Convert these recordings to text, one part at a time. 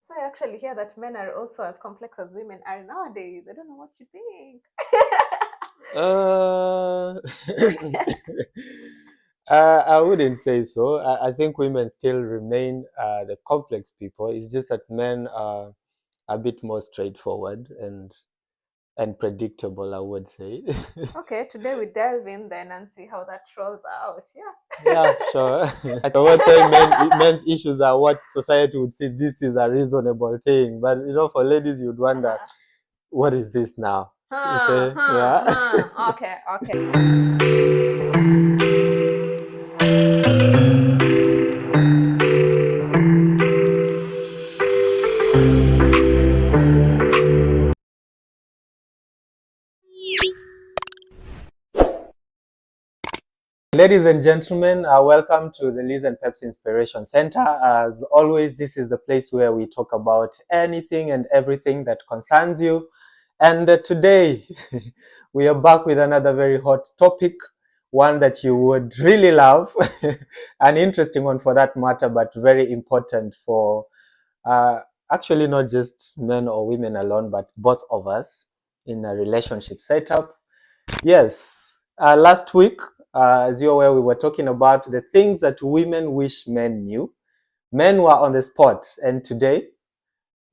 So I actually hear that men are also as complex as women are nowadays. I don't know what you think. Uh, I wouldn't say so. I think women still remain the complex people. It's just that men are a bit more straightforward and predictable, I would say. Okay, today we delve in then and see how that rolls out. Yeah. Yeah, sure. I would say men's issues are what society would say this is a reasonable thing, but for ladies, you'd wonder Uh-huh. what is this now? You Huh, say, huh, yeah. huh. Okay, okay. Ladies and gentlemen, welcome to the Liz&Peps Inspiration Center. As always, this is the place where we talk about anything and everything that concerns you. And today, we are back with another very hot topic, one that you would really love, an interesting one for that matter, but very important for uh, actually not just men or women alone, but both of us in a relationship setup. Yes, last week, as you're aware, we were talking about the things that women wish men knew. Men were on the spot, and today,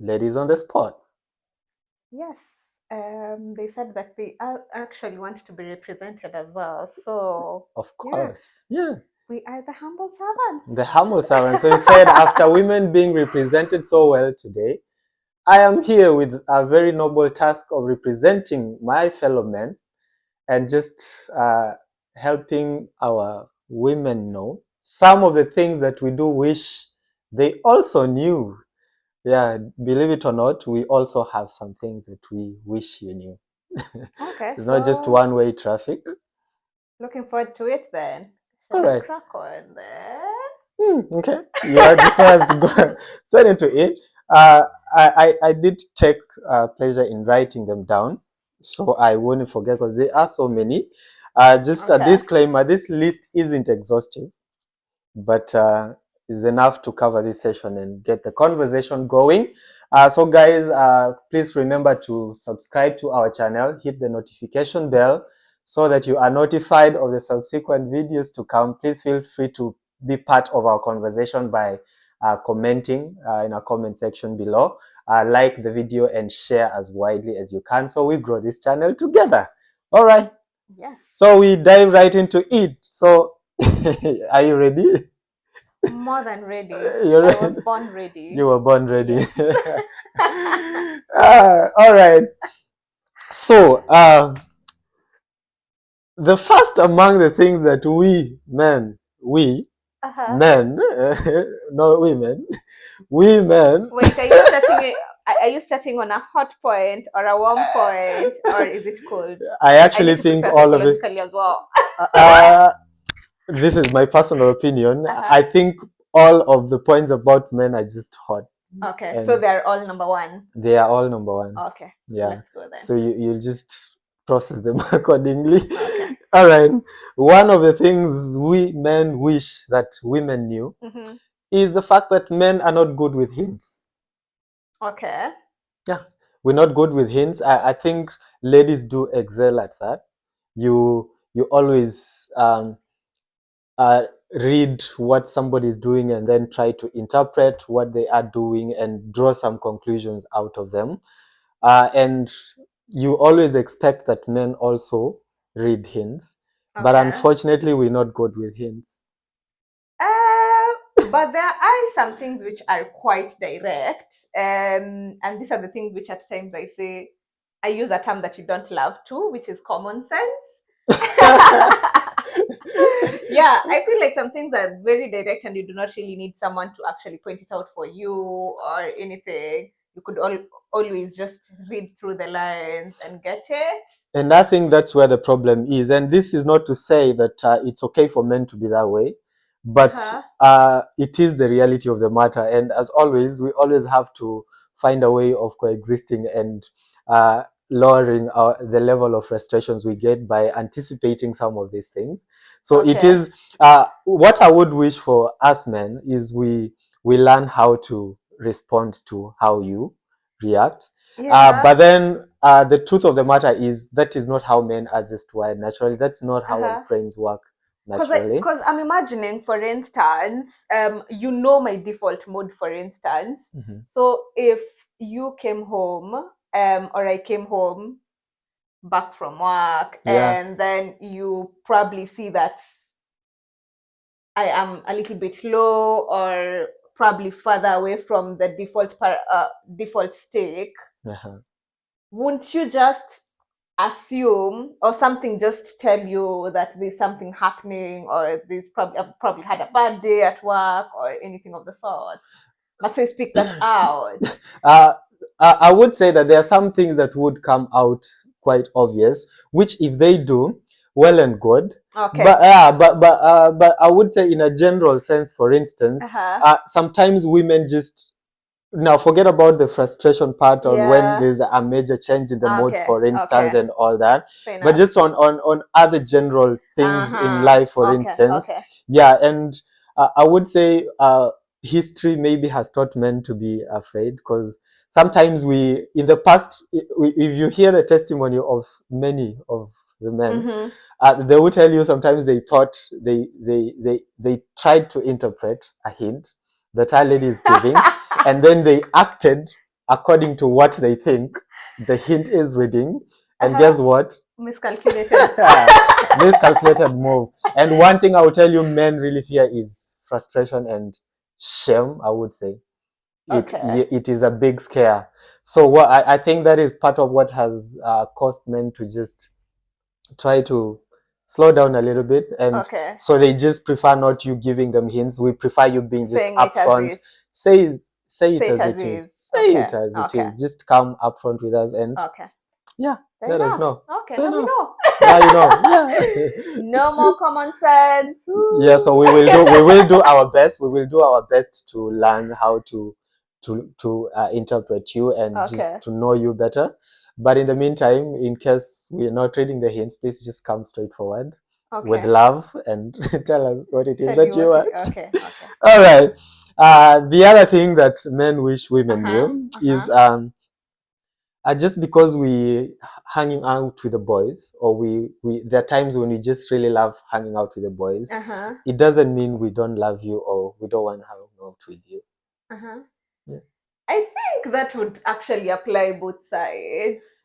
ladies on the spot. Yes. They said that they actually want to be represented as well. So, Of yeah, course, yeah, we are the humble servants. the humble servant. So he said, after women being represented so well today, I am here with a very noble task of representing my fellow men and just helping our women know some of the things that we do wish they also knew. Yeah, believe it or not, we also have some things that we wish you knew. Okay, It's not just so one-way traffic. looking forward to it then. Shall All we right. crack on then? Okay. Yeah, just has to go straight into it. I did take pleasure in writing them down, so I won't forget because there are so many. Just a Okay. disclaimer: this list isn't exhaustive, but is enough to cover this session and get the conversation going. So guys, please remember to subscribe to our channel, hit the notification bell so that you are notified of the subsequent videos to come. Please feel free to be part of our conversation by commenting in our comment section below. Like the video and share as widely as you can so we grow this channel together. All right. Yes. So we dive right into it. So are you ready? More than ready. I You're, was born you ready. were born ready. Yes. All right. So, the first among the things that we Uh-huh. men, not women, we men, Wait, are you starting it? Are you starting on a hot point or a warm point, or is it cold? I I actually need to think prepare all of it. psychologically as well. Uh, this is my personal opinion. Uh-huh. I think all of the points about men are just hot, Okay, so and they're all number one. they are all number one. Okay, Yeah. let's go then. So you just process them accordingly. Okay. All right. One of the things we men wish that women knew Mm-hmm. is the fact that men are not good with hints. Okay. Yeah. We're not good with hints. I think ladies do excel at that. You always uh, read what somebody is doing and then try to interpret what they are doing and draw some conclusions out of them. And you always expect that men also read hints, but Okay. unfortunately, we're not good with hints. But there are some things which are quite direct, and these are the things which at times I use a term that you don't love too, which is common sense. Yeah, I feel like some things are very direct and you do not really need someone to actually point it out for you or anything. You could always just read through the lines and get it. And I think that's where the problem is. And this is not to say that it's okay for men to be that way, but Uh-huh. it is the reality of the matter. And as always, we always have to find a way of coexisting and lowering the level of frustrations we get by anticipating some of these things. So it Okay. is what I would wish for us men is we learn how to respond to how you react. Yeah. But then the truth of the matter is that is not how men are just wired naturally. That's not how our Uh-huh. brains work Because naturally. I'm imagining, for instance, my default mode, for instance. Mhm. So if you came home, or I came home back from work, Yeah. and then you probably see that I am a little bit low, or probably further away from the default state, Uh-huh. won't you just assume, or something just tell you that there's something happening, or I've probably had a bad day at work, or anything of the sort? Must we speak that out? uh, I would say that there are some things that would come out quite obvious, which if they do, well and good. Okay. But yeah, but I would say in a general sense, for instance, Uh-huh. sometimes women just now forget about the frustration part on when Yeah. there's a major change in the mood, Okay. for instance, Okay. and all that. Fair But enough. just on other general things in Uh-huh. life, for Okay. instance, Okay. yeah. And I would say history maybe has taught men to be afraid, because sometimes we in the past, if you hear the testimony of many of the men, Mm-hmm. they will tell you sometimes they thought they tried to interpret a hint that our lady is giving, and then they acted according to what they think the hint is reading, and guess what? Miscalculated. Miscalculated move. And one thing I will tell you men really fear is frustration and shame, I would say. Okay. It is a big scare. So what I think that is part of what has caused men to just try to slow down a little bit, and Okay. so they just prefer not you giving them hints. We prefer you being just Saying it as upfront. is. Say Say it it as as it is. is. Say Okay. it as it Okay. is. Just come upfront with us, and Okay. yeah, Fair let us enough. know. Okay, Fair now we enough. know. Now you know. Yeah. No more common sense. Yeah, so we will do our best. We will do our best to learn how to interpret you and just Okay. to know you better. But in the meantime, in case we are not reading the hints, please just come straightforward with Okay. love and tell us what it is Tell that you you what it. want. Okay. Okay. All right. The other thing that men wish women Uh-huh. knew is Uh-huh. just because we hanging out with the boys, or we there are times when we just really love hanging out with the boys, Uh-huh. it doesn't mean we don't love you or we don't want to hang out with you. Uh-huh. Yeah. I think that would actually apply both sides,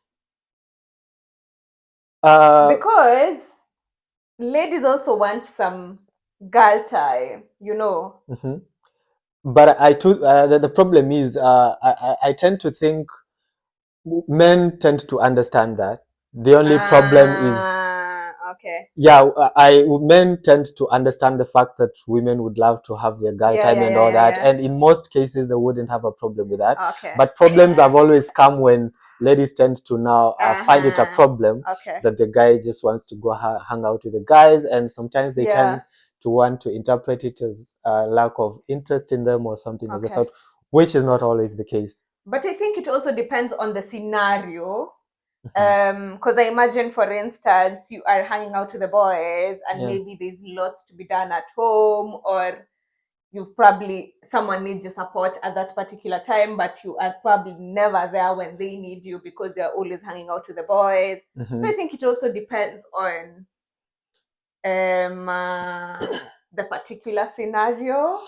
Uh, because ladies also want some girl time, mhm. But the problem is I tend to think men tend to understand that. The only problem is, Okay. yeah, I men tend to understand the fact that women would love to have their girl Yeah, time yeah, and yeah, all yeah, that, yeah. and in most cases they wouldn't have a problem with that. Okay. But problems have always come when ladies tend to now find it a Uh-huh. problem Okay. that the guy just wants to go hang out with the guys, and sometimes they tend Yeah. to want to interpret it as a lack of interest in them or something of the Okay. sort, which is not always the case. But I think it also depends on the scenario. Mhm. Because I imagine, for instance, you are hanging out with the boys, and Yeah. maybe there's lots to be done at home, or someone needs your support at that particular time, but you are probably never there when they need you because you're always hanging out with the boys. So I Mhm. think it also depends on the particular scenario.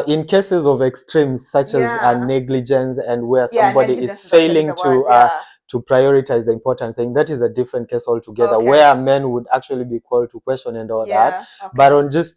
In cases of extremes such as Yeah. negligence, and where Yeah, somebody is negligence is actually failing the word. to prioritize the important thing, that is a different case altogether, Okay. where men would actually be called to question and all that. Yeah. Okay. But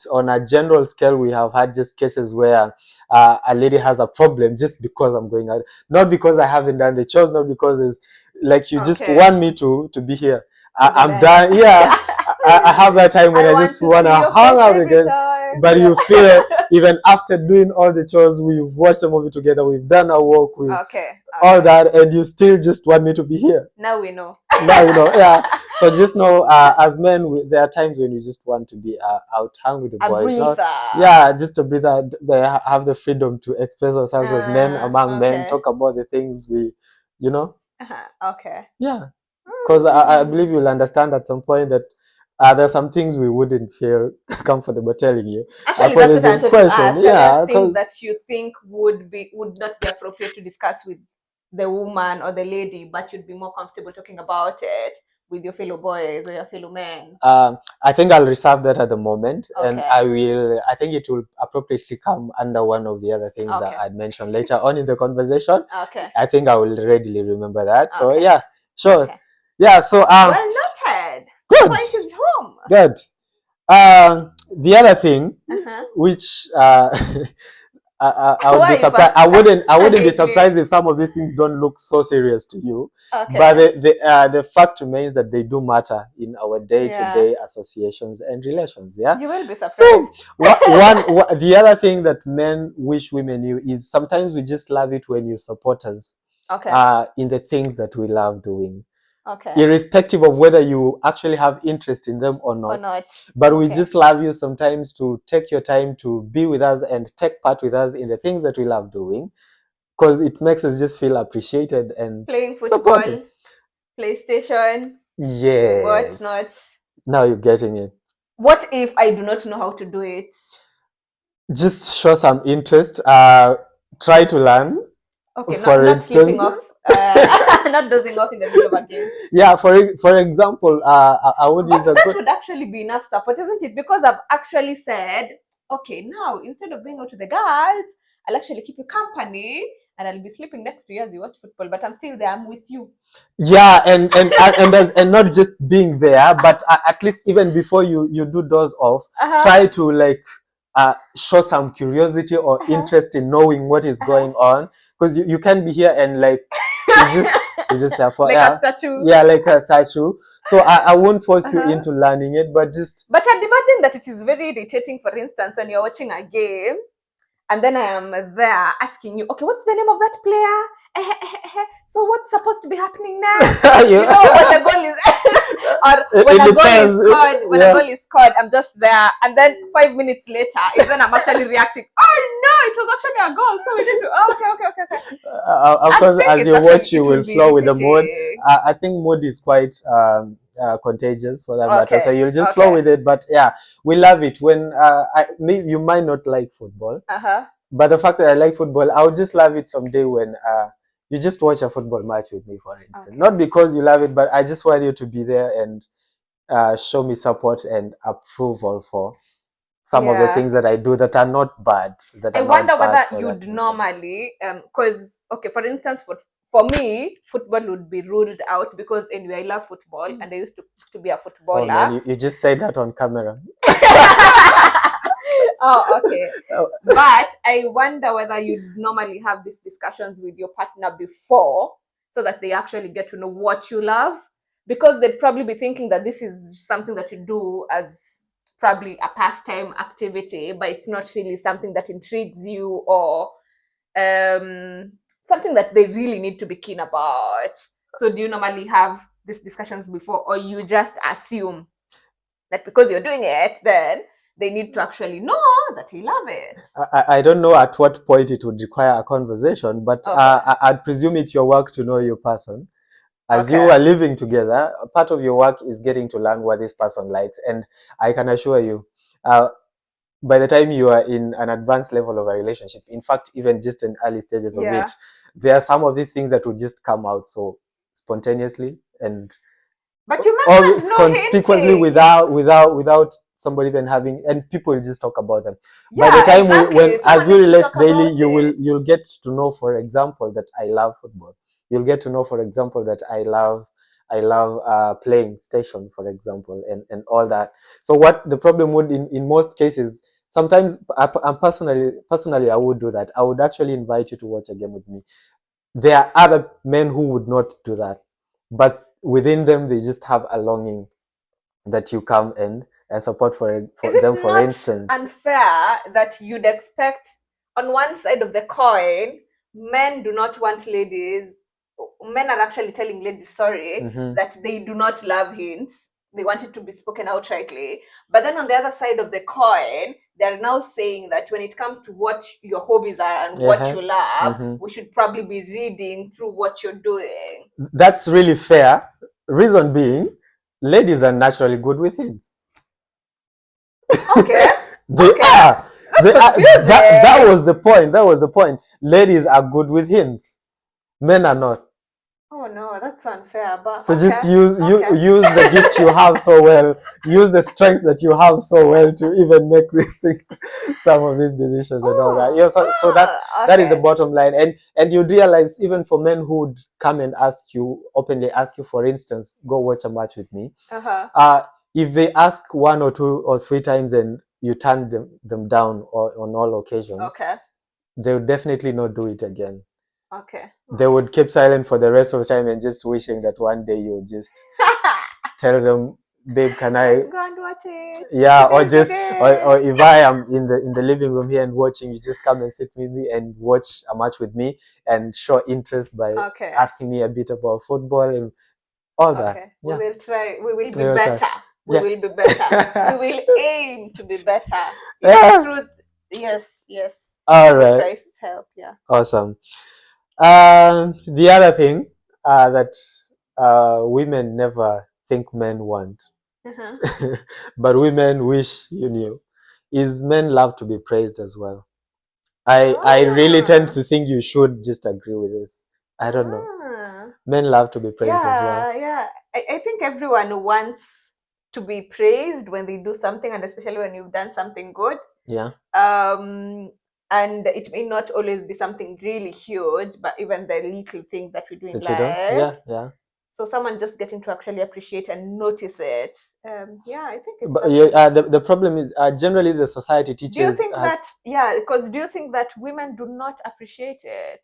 on a general scale, we have had just cases where a lady has a problem just because I'm going out, not because I haven't done the chores, not because it's like you just Okay. want me to be here. To be I'm there, done. yeah. Yeah, I have that time when I I want just to wanna see your hang face out every again. time. But Yeah. you feel even after doing all the chores, we've watched a movie together, we've done our work, we've Okay. all Okay. that, and you still just want me to be here. Now we know. Now you know, yeah. So just know, as men, there are times when you just want to be out, hang with the A boys. Not, breather. yeah, just to breathe out. They have the freedom to express ourselves as men among men, Okay. talk about the things we, you know, Okay. yeah. Because I believe you'll understand at some point that There's some things we wouldn't feel comfortable telling you. Actually, For that's the what I same wanted to question, ask. Are there yeah, things because that you think would not be appropriate to discuss with the woman or the lady, but you'd be more comfortable talking about it with your fellow boys or your fellow men? I think I'll reserve that at the moment, and Okay. I think it will appropriately come under one of the other things that Okay. I'd mentioned later on in the conversation. Okay. I think I will readily remember that. So Okay. yeah, sure. Okay. Yeah, so Well noted. good, Point is home. good. The other thing, Uh-huh. which I would Why be are you surprised. I wouldn't be giggling? surprised if some of these things don't look so serious to you. But Okay. the fact remains that they do matter in our day to Yeah. day associations and relations. Yeah. You will be surprised. So the other thing that men wish women knew is sometimes we just love it when you support us Okay. in the things that we love doing, Okay. irrespective of whether you actually have interest in them or Or not. not. But we Okay. just love you sometimes to take your time to be with us and take part with us in the things that we love doing, because it makes us just feel appreciated and Playing supported. football, PlayStation, what Yes. not. Now you're getting it. What if I do not know how to do it? Just show some interest. Try to learn. Okay, For not sleeping instance, off, not dozing off in the middle of a game. yeah. For example, I would But use a that good. would actually be enough support, isn't it? Because I've actually said, okay, now instead of going out to the girls, I'll actually keep you company and I'll be sleeping next to you as you watch football, but I'm still there, I'm with you. Yeah, and not just being there, but at least even before you do doze off, Uh-huh. try to like show some curiosity or interest in knowing what is going on, because you can be here and like you just therefore Like a statue. yeah, like a statue. So I won't force you into learning it, but just But I'd imagine that it is very irritating, for instance, when you're watching a game and then I am there asking you, okay, what's the name of that player? So what's supposed to be happening next? you, You know, when the goal is, or when it a goal is depends. scored, when a goal is scored, I'm just there, and then 5 minutes later is when I'm actually reacting. Oh no, it was actually a goal, so we need to. Oh, okay. Of I course, think as it's you actually watch, you it will will be flow with the mood. irritating. I think mood is quite contagious for that matter. So Okay, you'll just flow with it. But yeah, we love it when you might not like football, but the fact that I like football, I would just love it someday when you just watch a football match with me, for instance. Okay. Not because you love it, but I just want you to be there and show me support and approval for some of the Yeah. things that I do that are not bad. That I are not wonder bad whether for that you'd matter. normally, because okay, for instance, for me, football would be ruled out because anyway, I love football and I used to be a Oh man, footballer. you just said that on camera. Oh, okay. But I wonder whether you normally have these discussions with your partner before so that they actually get to know what you love. Because they'd probably be thinking that this is something that you do as probably a pastime activity, but it's not really something that intrigues you or something that they really need to be keen about. So do you normally have these discussions before, or you just assume that because you're doing it, then they need to actually know that you love it? I don't know at what point it would require a conversation, but Okay. I'd presume it's your work to know your person. As you Okay. are living together, part of your work is getting to learn what this person likes. And I can assure you, by the time you are in an advanced level of a relationship, in fact, even just in early stages of Yeah. it, there are some of these things that will just come out so spontaneously and But you or mentioned no conspicuously hinting. without somebody even having, and people just talk about them. By the Yeah, time when exactly. as Someone we needs to relate talk daily, about it. you'll get to know, for example, that I love football. You'll get to know, for example, that I love playing station, for example, and all that. So what the problem would in most cases, sometimes I'm personally I would do that. I would actually invite you to watch a game with me. There are other men who would not do that, but within them they just have a longing that you come and support Is for them, it for not instance. unfair that you'd expect on one side of the coin, men do not want ladies, men are actually telling ladies, sorry, that they do not love hints. They want it to be spoken outrightly. But then on the other side of the coin, they're now saying that when it comes to what your hobbies are and what you love, we should probably be reading through what you're doing. That's really fair. Reason being, ladies are naturally good with hints. Okay. They Okay. are. That's They are. confusing. That was the point. That was the point. Ladies are good with hints. Men are not. Oh no, that's unfair. But So just okay. use Okay. use the gift you have so well. Use the strength that you have so well to even make these things, some of these decisions and all that. Oh, Yeah. So that is the okay. bottom line. And you realize even for men who would come and ask you openly, ask you, for instance, go watch a match with me. Uh-huh. If they ask 1 or 2 or 3 times and you turn them down on all occasions, Okay. they would definitely not do it again. Okay. They would keep silent for the rest of the time and just wishing that one day you would just tell them, babe, can I? Let's go and watch it. Yeah, or Today's the just or day. if I am in the living room here and watching, you just come and sit with me and watch a match with me and show interest by Okay. asking me a bit about football and all that. Okay. We Yeah, will try. We will we be will try. better. We Yeah. will be better. We will aim to be better. Yeah. Yeah. Through. Yes. Yes. All Through right. Christ's help. Yeah. Awesome. The other thing that women never think men want, Uh-huh. but women wish you knew, is men love to be praised as well. I really tend Ah. to think you should just agree with this. I don't know. Ah. Men love to be praised as well. Yeah. Yeah. I think everyone wants to be praised when they do something, and especially when you've done something good. Yeah. And it may not always be something really huge, but even the little things that we do in That you do? life. Yeah, yeah. So someone just getting to actually appreciate and notice it. Yeah, I think it's But yeah, something. the problem is generally the society Do you teaches think us. that, yeah, because do you think that women do not appreciate it?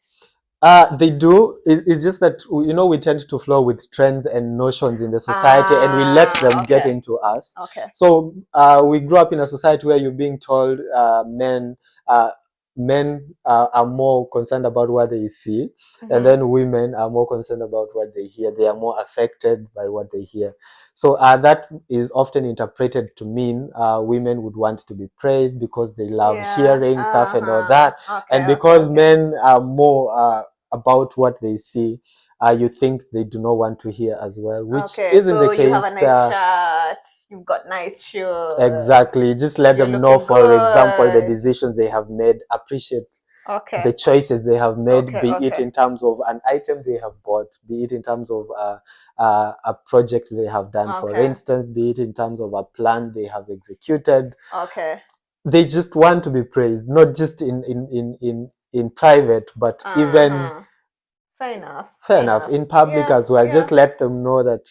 They do. It's just that we tend to flow with trends and notions in the society, and we let them get Okay. into us. Okay. So we grew up in a society where you're being told uh, men are more concerned about what they see, and then women are more concerned about what they hear. They are more affected by what they hear. So that is often interpreted to mean women would want to be praised because they love Yeah. hearing stuff and all that, and Okay, okay, because okay. men are more about what they see, you think they do not want to hear as well, which Okay, isn't the so you have a case. nice shirt, you've got nice shoes, Exactly. Just let you're them know, looking for example, the good. decisions they have made, appreciate the Okay, choices they have made, okay, be it okay, in terms of an item they have bought, be it in terms of a project they have done, for okay, instance, be it in terms of a plan they have executed. okay. They just want to be praised, not just in private, but even, Uh-huh. Fair enough, fair fair enough, enough. in public Yeah, as well. yeah, Just let them know that,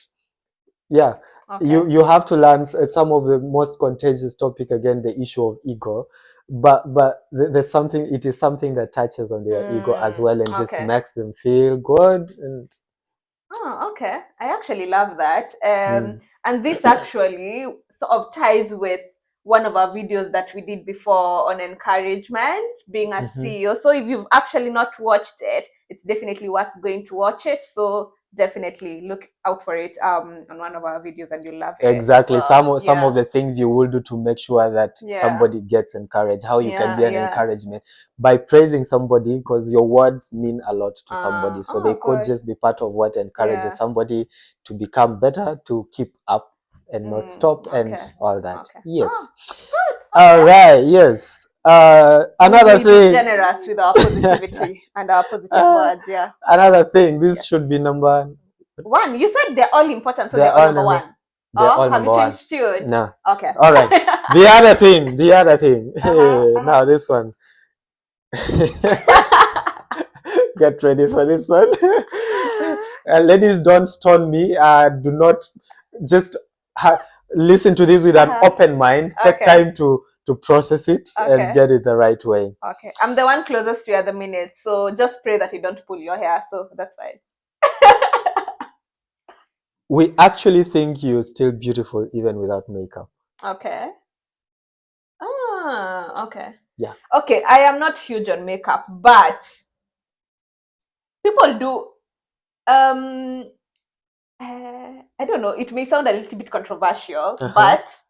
yeah, okay. you have to learn some of the most contagious topic, again, the issue of ego, but there's something, it is something that touches on their ego as well and just Okay. makes them feel good. And Oh, okay. I actually love that. mm, And this actually sort of ties with one of our videos that we did before on encouragement, being a mhm. CEO. So if you've actually not watched it, it's definitely worth going to watch it. So definitely look out for it on one of our videos and you'll love it. Exactly. So Some of yeah, the things you will do to make sure that yeah, somebody gets encouraged, how you can yeah, be an yeah. encouragement by praising somebody, because your words mean a lot to somebody. So they Oh, could good. just be part of what encourages Yeah. somebody to become better, to keep up and not stop and Okay. all that. Okay. Oh, Yes. good. All Okay. right. Yes. We Another will be thing. generous with our positivity and our positive uh, words. Yeah. Another thing. This Yes. should be number. One. You said they're all important, so They're they're all all number number. one. They're Oh, all have you number one. changed tune? No. Okay. All right. The other thing. The other thing. Uh-huh. Hey, now this one. Get ready for this one. Ladies, don't stone me. Do not just listen to this with an Uh-huh. open mind. Take Okay. time to process it and Okay. get it the right way. Okay. I'm the one closest to you at the minute, so just pray that you don't pull your hair. So that's fine. We actually think you're still beautiful even without makeup. Okay. Ah, okay. Yeah. Okay, I am not huge on makeup, but people do. Um, I don't know. It may sound a little bit controversial, Uh-huh. but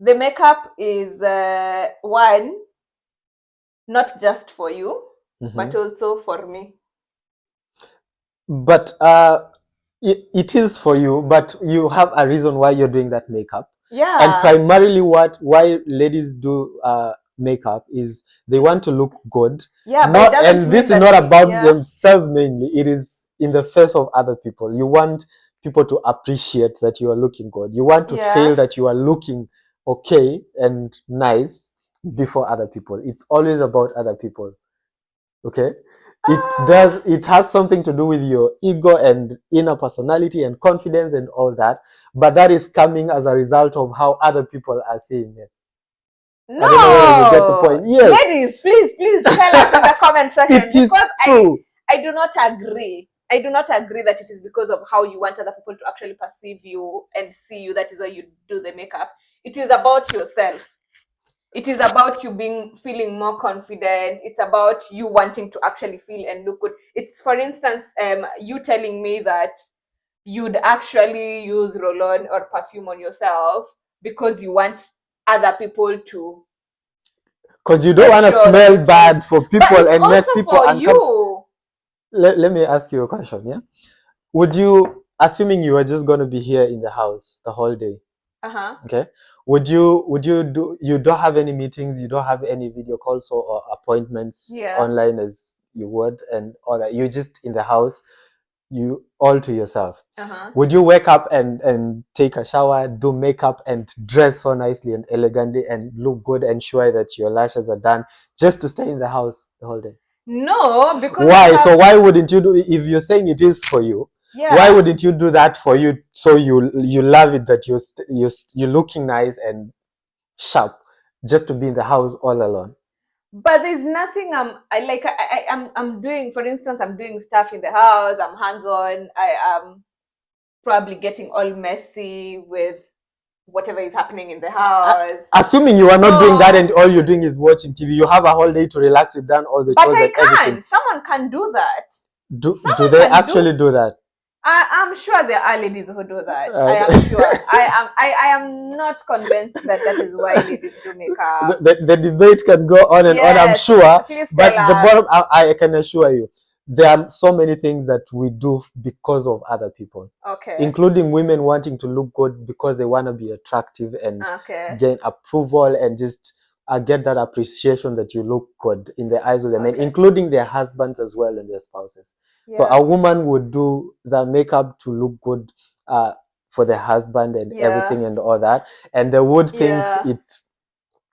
the makeup is one, not just for you, but Mm-hmm. also for me. But it is for you, but you have a reason why you're doing that makeup. Yeah. And primarily why ladies do makeup is they want to look good. Yeah, but Not, it doesn't and this mean is that not they, about yeah. themselves mainly. It is in the face of other people. You want people to appreciate that you are looking good. You want to Yeah. feel that you are looking okay and nice before other people. It's always about other people. Okay? It has something to do with your ego and inner personality and confidence and all that, but that is coming as a result of how other people are seeing it. No, I don't know whether you get the point. Yes, ladies, please tell us in the comment section, it is because true. I do not agree. I do not agree that it is because of how you want other people to actually perceive you and see you. That is why you do the makeup. It is about yourself. It is about you feeling more confident. It's about you wanting to actually feel and look good. It's, for instance, you telling me that you'd actually use roll-on or perfume on yourself because you want other people to, Because you don't want to smell bad for people and make people uncomfortable. Let me ask you a question, yeah? Would you, assuming you are just going to be here in the house the whole day, okay, would you do, you don't have any meetings, you don't have any video calls or appointments online as you would and all that, you're just in the house, you all to yourself, would you wake up and take a shower, do makeup and dress so nicely and elegantly and look good and sure that your lashes are done just to stay in the house the whole day? No, because why? So why wouldn't you do, if you're saying it is for you, why wouldn't you do that for you, so you love it that you're looking nice and sharp just to be in the house all alone? But there's nothing I'm doing. For instance, I'm doing stuff in the house, I'm hands-on, I am probably getting all messy with whatever is happening in the house. Assuming you are not doing that and all you're doing is watching TV, you have a whole day to relax, you've done all the chores and everything. Someone can do that. Do they actually do that? I'm sure there are ladies who do that. I am sure. I am not convinced that is why ladies do makeup. The debate can go on and on, I'm sure. But the bottom, I can assure you, there are so many things that we do because of other people. Okay. Including women wanting to look good because they want to be attractive and gain approval and just get that appreciation that you look good in the eyes of the men, including their husbands as well and their spouses. So a woman would do the makeup to look good for the husband and everything and all that, and they would think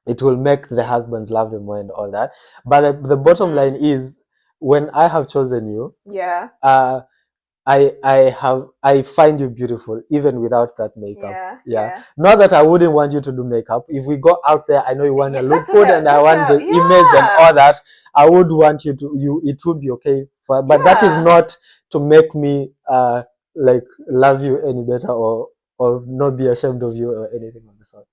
it will make the husbands love them more and all that. But the bottom line is, when I have chosen you, I find you beautiful even without that makeup. Not that I wouldn't want you to do makeup. If we go out there, I know you want to look good and I want the image and all that. I would want you to, it would be okay but that is not to make me like love you any better or not be ashamed of you or anything of the sort.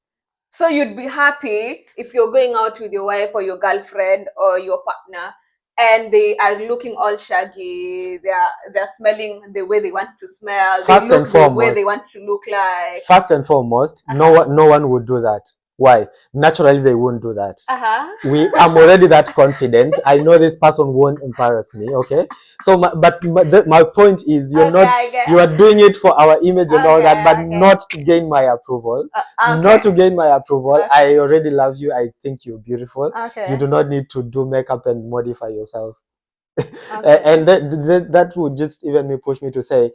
So you'd be happy if you're going out with your wife or your girlfriend or your partner and they are looking all shaggy, they're smelling the way they want to smell, first they look and foremost, the way they want to look like. First and foremost, no one would do that. Why? Naturally, they won't do that. I'm already that confident. I know this person won't embarrass me. Okay. So, my point is, you are doing it for our image and all that, but not to gain my approval. Not to gain my approval. I already love you. I think you're beautiful. You do not need to do makeup and modify yourself. And that would just even push me to say,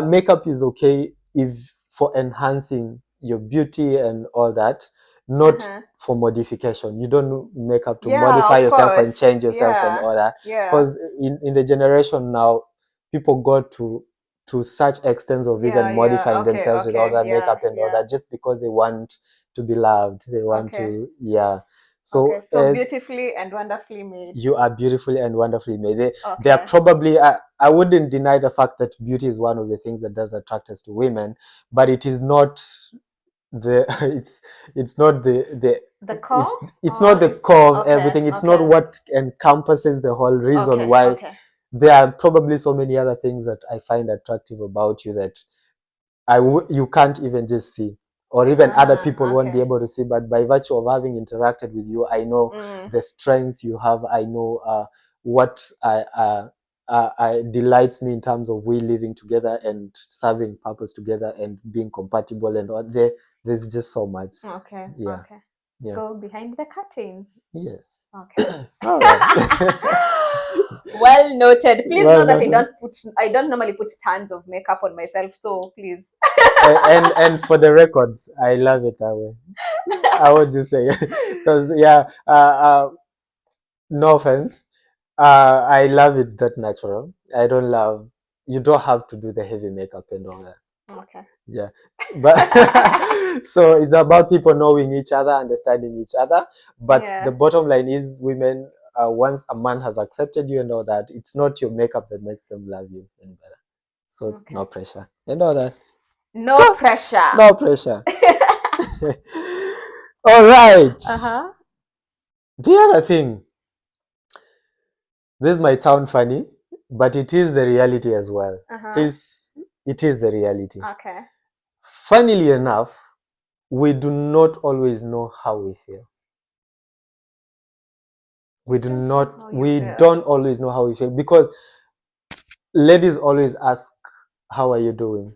makeup is okay if for enhancing your beauty and all that, not for modification. You don't make up to modify yourself and change yourself and all that. Because in the generation now, people go to such extents of even modifying themselves with all that makeup and all that, just because they want to be loved. They want to, So, beautifully and wonderfully made. You are beautifully and wonderfully made. They are probably, I wouldn't deny the fact that beauty is one of the things that does attract us to women, but it is not the it's not the core. It's not the core of everything. It's not what encompasses the whole reason why. There are probably so many other things that I find attractive about you that you can't even just see, or even other people won't be able to see, but by virtue of having interacted with you, I know the strengths you have. I know what delights me in terms of we living together and serving purpose together and being compatible and all. There's just so much. Okay. Yeah. Okay. Yeah. So behind the curtains. Yes. Okay. All right. Well noted. Please Well know that noted. I don't normally put tons of makeup on myself, so please. And for the records, I love it that way. I would just say, because yeah, no offense, I love it that natural. I don't love. You don't have to do the heavy makeup and all that. Okay. Yeah, but so it's about people knowing each other, understanding each other. But Yeah. the bottom line is, women, once a man has accepted you and all that, it's not your makeup that makes them love you any better. So Okay. no pressure and all that. No pressure. No pressure. All right. Uh-huh. The other thing, this might sound funny, but it is the reality as well. Uh-huh. Please, it is the reality. Okay. Funnily enough, we do not always know how we feel. We do Don't know not, how you we feel. don't always know how we feel, because ladies always ask, how are you doing?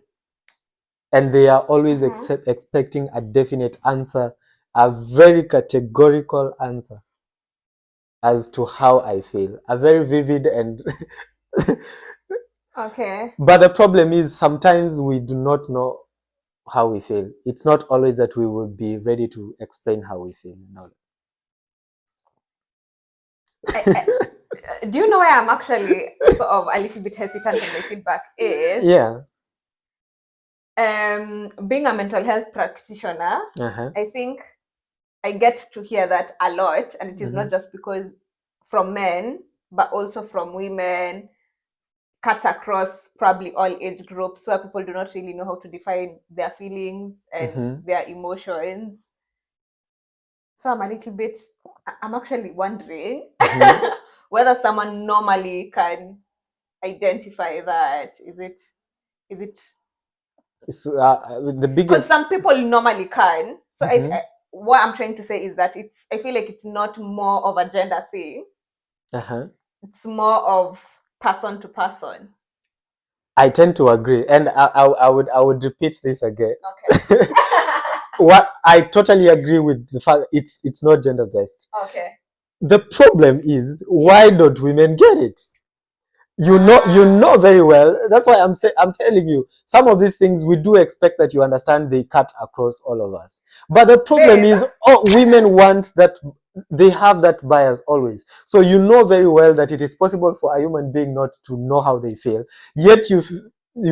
And they are always expecting a definite answer, a very categorical answer as to how I feel, a very vivid and Okay. but the problem is, sometimes we do not know how we feel. It's not always that we will be ready to explain how we feel. No. Do you know why I'm actually sort of a little bit hesitant on my feedback is? Yeah. Being a mental health practitioner, Uh-huh. I think I get to hear that a lot, and it is not just because from men, but also from women, cut across probably all age groups, where people do not really know how to define their feelings and their emotions. So I'm a little bit, I'm actually wondering whether someone normally can identify that. Is it So, the because biggest. some people normally can. So what I'm trying to say is that I feel like it's not more of a gender thing. It's more of person to person. I tend to agree, and I would repeat this again. Okay. What I totally agree with the fact it's not gender based. Okay. The problem is, why don't women get it? You know very well. That's why I'm telling you, some of these things we do expect that you understand. They cut across all of us, but the problem is, women want that. They have that bias always. So you know very well that it is possible for a human being not to know how they feel, yet you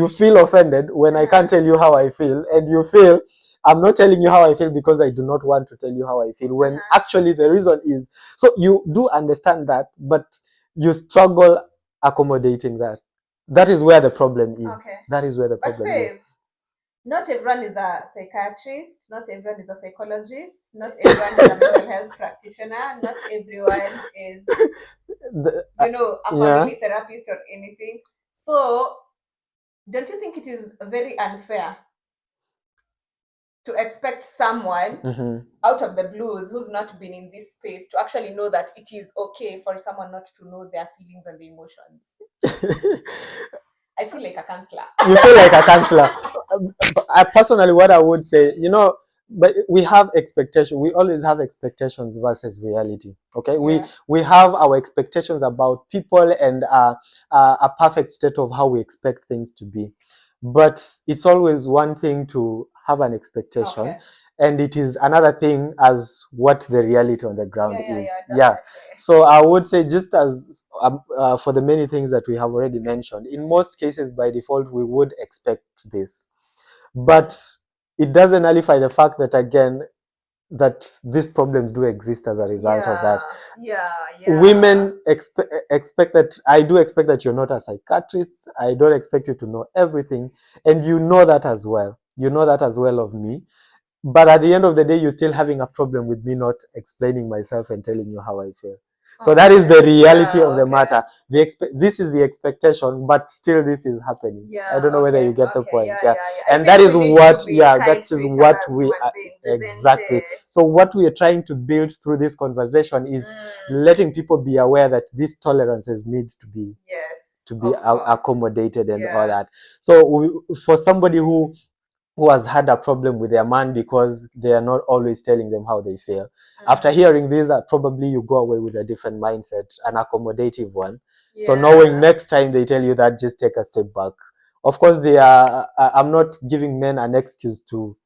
feel offended when I can't tell you how I feel, and you feel I'm not telling you how I feel because I do not want to tell you how I feel, when actually the reason is, so you do understand that, but you struggle accommodating that. That is where the problem is. Okay. That is where the problem is. Not everyone is a psychiatrist, not everyone is a psychologist, not everyone is a mental health practitioner, not everyone is a family therapist or anything. So don't you think it is very unfair to expect someone out of the blues who's not been in this space to actually know that it is okay for someone not to know their feelings and the emotions? I feel like a counselor. You feel like a counselor. I personally, what I would say, but we have expectations. We always have expectations versus reality. Okay, we have our expectations about people and a perfect state of how we expect things to be. But it's always one thing to have an expectation, and it is another thing as what the reality on the ground is. So I would say, just as for the many things that we have already mentioned, in most cases by default we would expect this, but it doesn't nullify the fact that, again, that these problems do exist as a result of that. Women expect that. I do expect that you're not a psychiatrist. I don't expect you to know everything, and you know that as well. You know that as well of me. But at the end of the day, you're still having a problem with me not explaining myself and telling you how I feel. So that is the reality of the matter. This is the expectation, but still this is happening. I don't know whether you get the point. And that is what, that is what we are, exactly. So what we are trying to build through this conversation is letting people be aware that these tolerances need to be to be Of course. accommodated and all Yeah. that. So for somebody who has had a problem with their man because they are not always telling them how they feel. After hearing this, probably you go away with a different mindset, an accommodative one. So knowing next time they tell you that, just take a step back. Of course, I'm not giving men an excuse to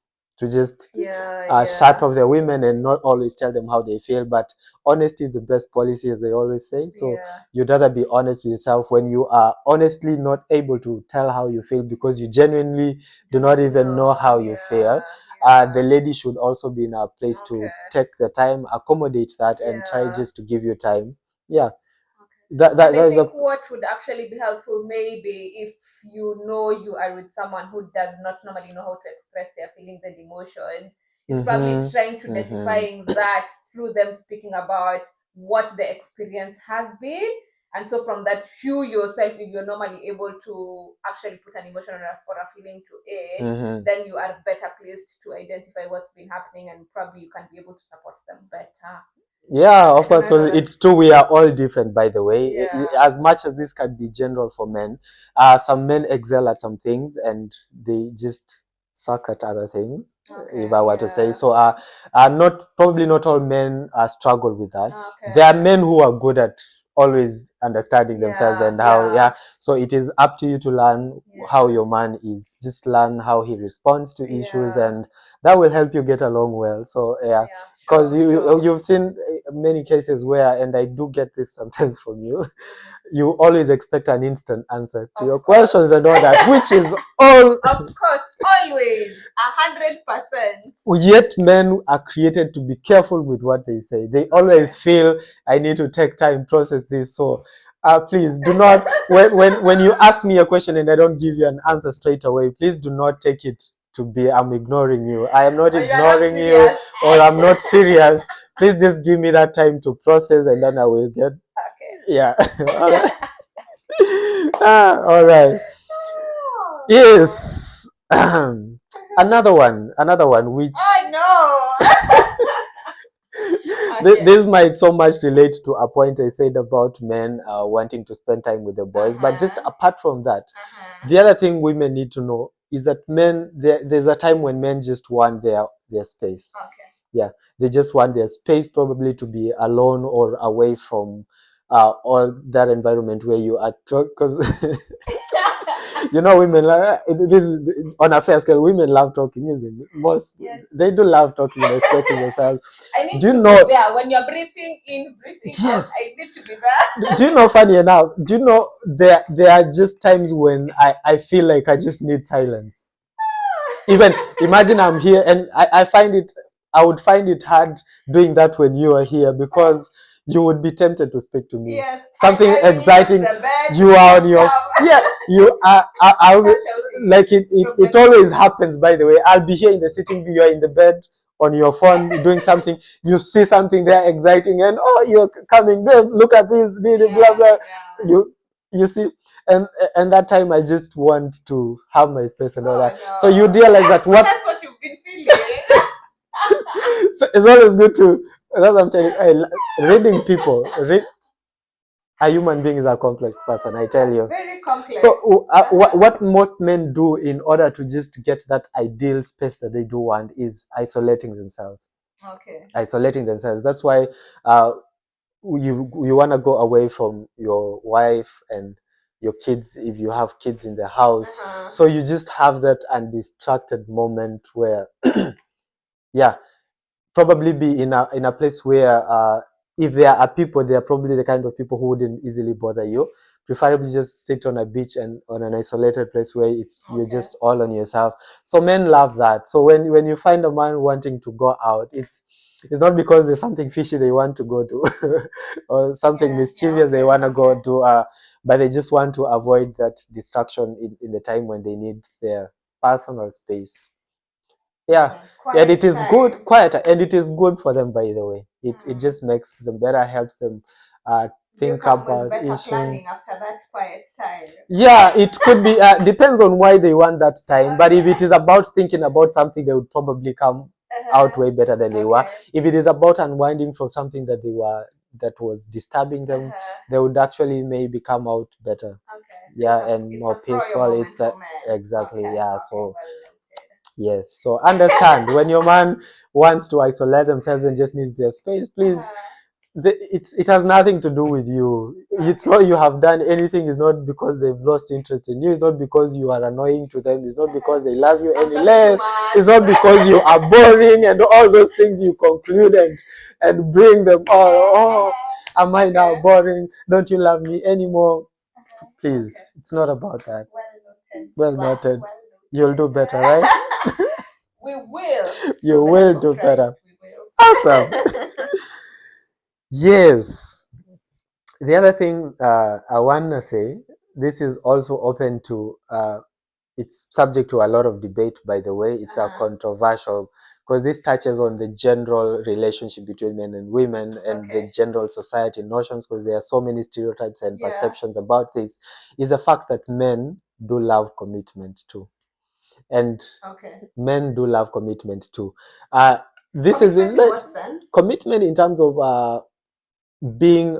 just shut off their women and not always tell them how they feel. But honesty is the best policy, as they always say. So you'd rather be honest with yourself when you are honestly not able to tell how you feel because you genuinely do not even know how you feel. The lady should also be in a place to take the time, accommodate that, and try just to give you time. Yeah. I think what would actually be helpful, maybe if you know you are with someone who does not normally know how to express their feelings and emotions, is probably trying to decifying that through them speaking about what the experience has been. And so from that, you yourself, if you're normally able to actually put an emotion or a feeling to it, then you are better placed to identify what's been happening, and probably you can be able to support them better. Yeah, of course, because it's true. We are all different, by the way. As much as this can be general for men, some men excel at some things and they just suck at other things, if I were to say. So, probably not all men struggle with that. There are men who are good at always understanding themselves and how, so it is up to you to learn how your man is. Just learn how he responds to issues, and that will help you get along well. So, because you've seen many cases where, and I do get this sometimes from you, you always expect an instant answer to your questions and all that, which is all of course, always 100%. Yet men are created to be careful with what they say. They always feel I need to take time process this. So please do not when you ask me a question and I don't give you an answer straight away, please do not take it to be I'm ignoring you. I am not ignoring you, or I'm not serious. Please just give me that time to process, and then I will get all right. All right. Yes. Another one which this might so much relate to a point I said about men wanting to spend time with the boys. But just apart from that, the other thing women need to know is that men, there's a time when men just want their space. Yeah, they just want their space, probably to be alone or away from all that environment where you are, because you know, women, this is, on a fair scale, women love talking, isn't it? Most, they do love talking and expressing themselves. I need to be there when you're breathing in, breathing out. I need to be there. Do you know, funny enough, do you know, there are just times when I feel like I just need silence. Even imagine I'm here and I would find it hard doing that when you are here, because you would be tempted to speak to me. Something exciting. You are on your you are like it always happens, by the way. I'll be here in the sitting room, you're in the bed on your phone doing something, you see something there exciting, and you're coming, babe, look at this, blah blah. You see, and that time I just want to have my space and all that. So you realize that that's what you've been feeling. So it's always good to, that's what I'm telling you, reading people. A human being is a complex person, I tell you. Very complex. So what most men do in order to just get that ideal space that they do want is isolating themselves. Isolating themselves. That's why you want to go away from your wife and your kids, if you have kids in the house. So you just have that undistracted moment where probably be in a place where if there are people, they are probably the kind of people who wouldn't easily bother you. Preferably just sit on a beach and on an isolated place where you're just all on yourself. So men love that. So when you find a man wanting to go out, it's not because there's something fishy they want to go do or something mischievous they want to go do, but they just want to avoid that distraction in the time when they need their personal space. And it is good, quieter, and it is good for them, by the way. It just makes them better, helps them think about issues. Planning after that quiet time. Yeah, it could be, depends on why they want that time. But if it is about thinking about something, they would probably come out way better than they were. If it is about unwinding from something that they were that was disturbing them, they would actually maybe come out better. Okay. So Yeah, and more peaceful. It's exactly, okay. yeah. Okay. So Well noted. yes, so understand when your man wants to isolate themselves and just needs their space, please. It has nothing to do with you. It's not you have done anything. It's not because they've lost interest in you. It's not because you are annoying to them. It's not because they love you any less. It's not because you are boring and all those things you conclude and bring them all. Oh, am I now boring? Don't you love me anymore? Please, it's not about that. Well noted. You'll do better, right? We will. You will do better. Awesome. Yes. The other thing I want to say, this is also open to, it's subject to a lot of debate, by the way. It's a controversial, because this touches on the general relationship between men and women and the general society notions, because there are so many stereotypes and perceptions about this, is the fact that men do love commitment too. And men do love commitment too. This commitment is in what sense? Commitment in terms of being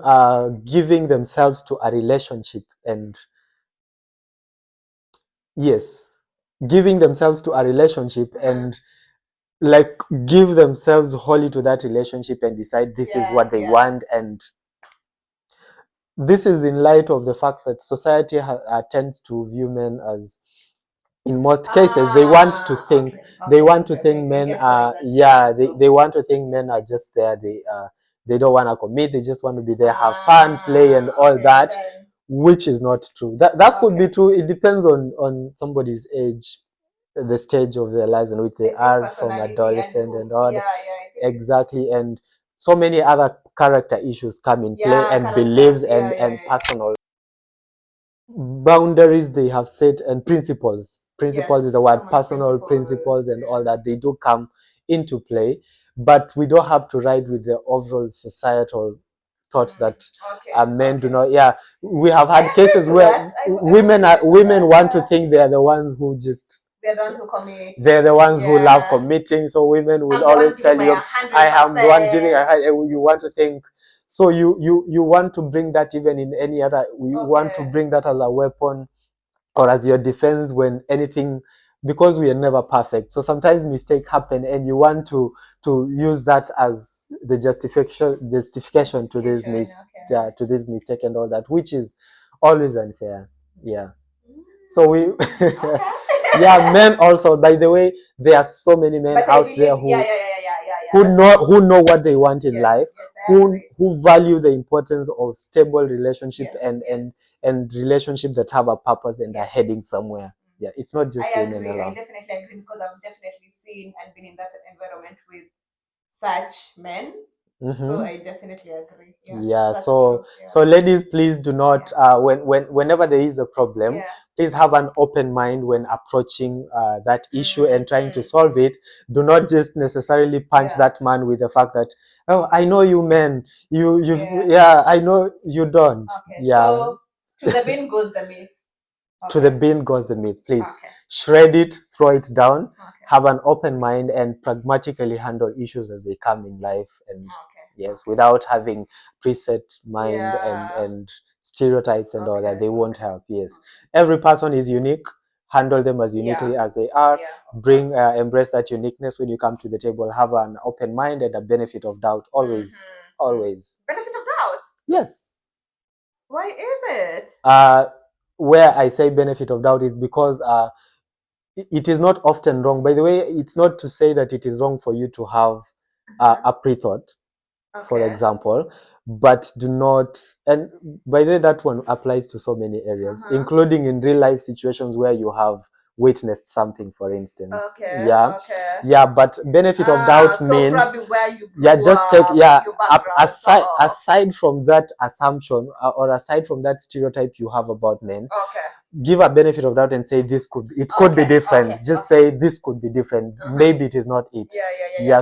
giving themselves to a relationship, and yes, giving themselves to a relationship and like give themselves wholly to that relationship and decide this is what they want. And this is in light of the fact that society tends to view men as, in most cases, they want to think men are they want to think men are just there. They don't want to commit. They just want to be there, have fun, play, and all that, which is not true. That could be true. It depends on somebody's age, the stage of their lives in which they are, from adolescent and all. Exactly. And so many other character issues come in play, and beliefs and personal boundaries they have set, and principles is the word, personal principles and all that, they do come into play. But we don't have to ride with the overall societal thoughts that men do not. We have had cases where women want to think they are the ones who just, they're the ones who commit. They're the ones who love committing. So women will always tell you, I am the one giving. You want to think. So you want to bring that even in any other. You want to bring that as a weapon or as your defense when anything, because we are never perfect. So sometimes mistakes happen, and you want to use that as the justification to this to this mistake and all that, which is always unfair. Yeah. So we men also, by the way, there are so many men out there who know what they want in life, who value the importance of stable relationship and relationship that have a purpose and are heading somewhere. Yeah, it's not just women alone. I definitely agree, because I've definitely seen and been in that environment with such men. So I definitely agree. So ladies, please do not whenever there is a problem, please have an open mind when approaching that issue and trying to solve it. Do not just necessarily punch that man with the fact that, oh, I know you men, you I know you don't. So to the bin goes the myth. To the bin goes the myth. Please shred it, throw it down, have an open mind, and pragmatically handle issues as they come in life. And yes, without having preset mind and stereotypes and all that, they won't help. Yes, every person is unique. Handle them as uniquely as they are. Bring embrace that uniqueness when you come to the table. Have an open mind and a benefit of doubt. Always, always. Benefit of doubt. Yes. Why is it? Where I say benefit of doubt is because it is not often wrong. By the way, it's not to say that it is wrong for you to have a pre-thought, for example, but do not. And by the way, that one applies to so many areas, including in real life situations where you have witnessed something, for instance. But benefit of doubt means probably where you just take aside from that assumption or aside from that stereotype you have about men, give a benefit of doubt and say this could be different. Just say this could be different. Maybe it is not it.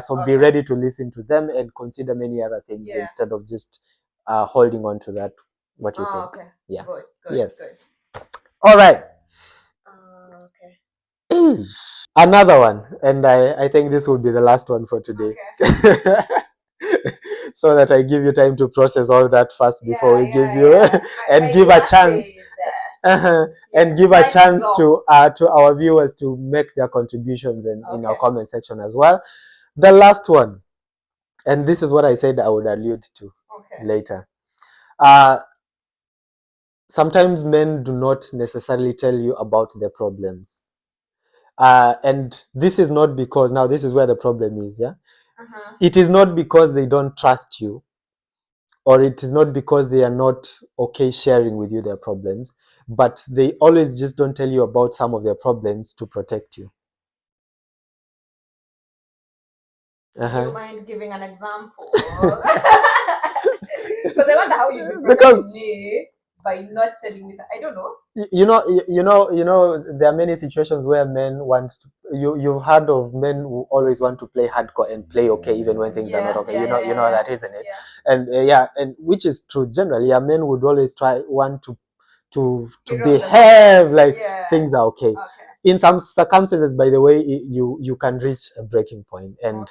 So be ready to listen to them and consider many other things instead of just holding on to that. What you think? Good. Yes. Good. All right. Another one, and I think this will be the last one for today. so that I give you time to process all that first before Yeah, we give yeah, you yeah. and My give a Thursday chance is and yeah, give a mind chance block. to our viewers to make their contributions in our Okay. comment section as well. The last one, and this is what I said I would allude to Okay. later. Sometimes men do not necessarily tell you about their problems. And this is not because, now this is where the problem is, yeah? It is not because they don't trust you, or it is not because they are not okay sharing with you their problems, but they always just don't tell you about some of their problems to protect you. Do you mind giving an example? Because I wonder how you'd be Because protecting me by not telling me. I don't know. there are many situations where men want to, you've heard of men who always want to play hardcore and play okay even when things are not Yeah, okay. yeah, You know yeah, that, isn't it? yeah. And and which is true generally. A men would always want to Hero of the behave moment. like Yeah. things are okay. Okay. In some circumstances, by the way, you can reach a breaking point, Okay.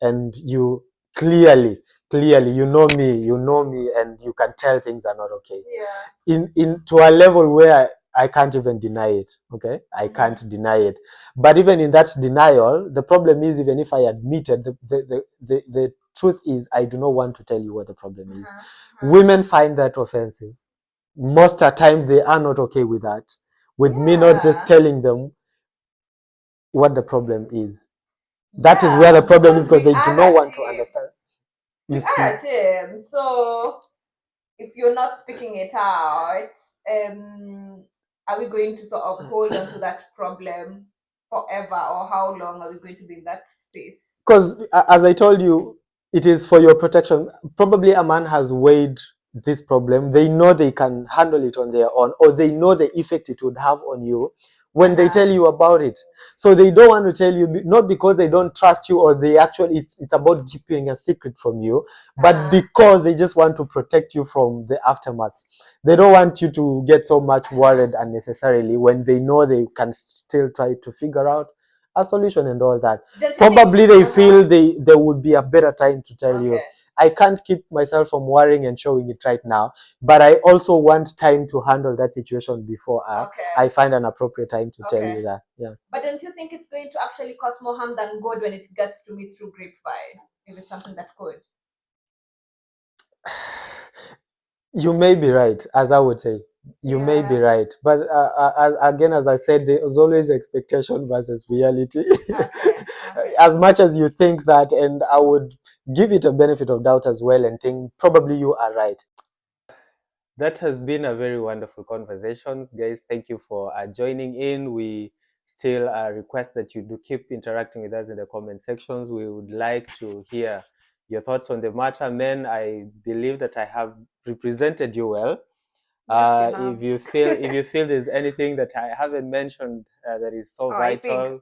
and you clearly you know me, and you can tell things are not okay. Yeah. In to a level where I can't even deny it. Okay, I can't deny it. But even in that denial, the problem is, even if I admitted, the truth is, I do not want to tell you what the problem is. Women find that offensive. Most of the times, they are not okay with that, with me not just telling them what the problem is. That is where the problem is, because they do not want to understand. You We see, are a team, so if you're not speaking it out, are we going to sort of hold on to that problem forever, or how long are we going to be in that space? because as I told you, it is for your protection. Probably a man has weighed this problem. They know they can handle it on their own, or they know the effect it would have on you when they tell you about it. So they don't want to tell you, not because they don't trust you, or they actually, it's about keeping a secret from you, but because they just want to protect you from the aftermath. They don't want you to get so much worried unnecessarily when they know they can still try to figure out a solution and all that. Probably they feel there would be a better time to tell you. I can't keep myself from worrying and showing it right now, but I also want time to handle that situation before I find an appropriate time to tell you that. Yeah. But don't you think it's going to actually cause more harm than good when it gets to me through grapevine? If it's something that could. You may be right, as I would say. You may be right, but again, as I said, there's always expectation versus reality. As much as you think that, and I would give it a benefit of doubt as well, and think probably you are right. That has been a very wonderful conversation, guys. Thank you for joining in. We still request that you do keep interacting with us in the comment sections. We would like to hear your thoughts on the matter. Men, I believe that I have represented you well. Yes, if you feel there's anything that I haven't mentioned that is so vital,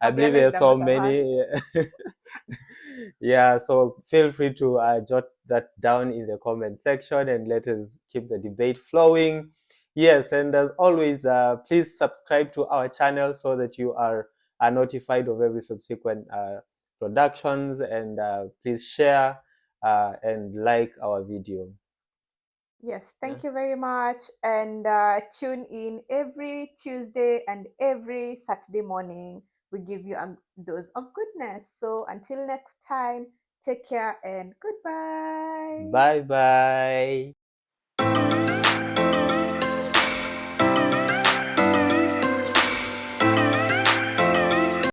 I believe there are so many. Yeah, so feel free to jot that down in the comment section, and let us keep the debate flowing. Yes, and as always, please subscribe to our channel so that you are notified of every subsequent productions, and please share and like our video. Yes, thank you very much. And tune in every Tuesday and every Saturday morning. We give you a dose of goodness. So until next time, take care and goodbye. Bye bye.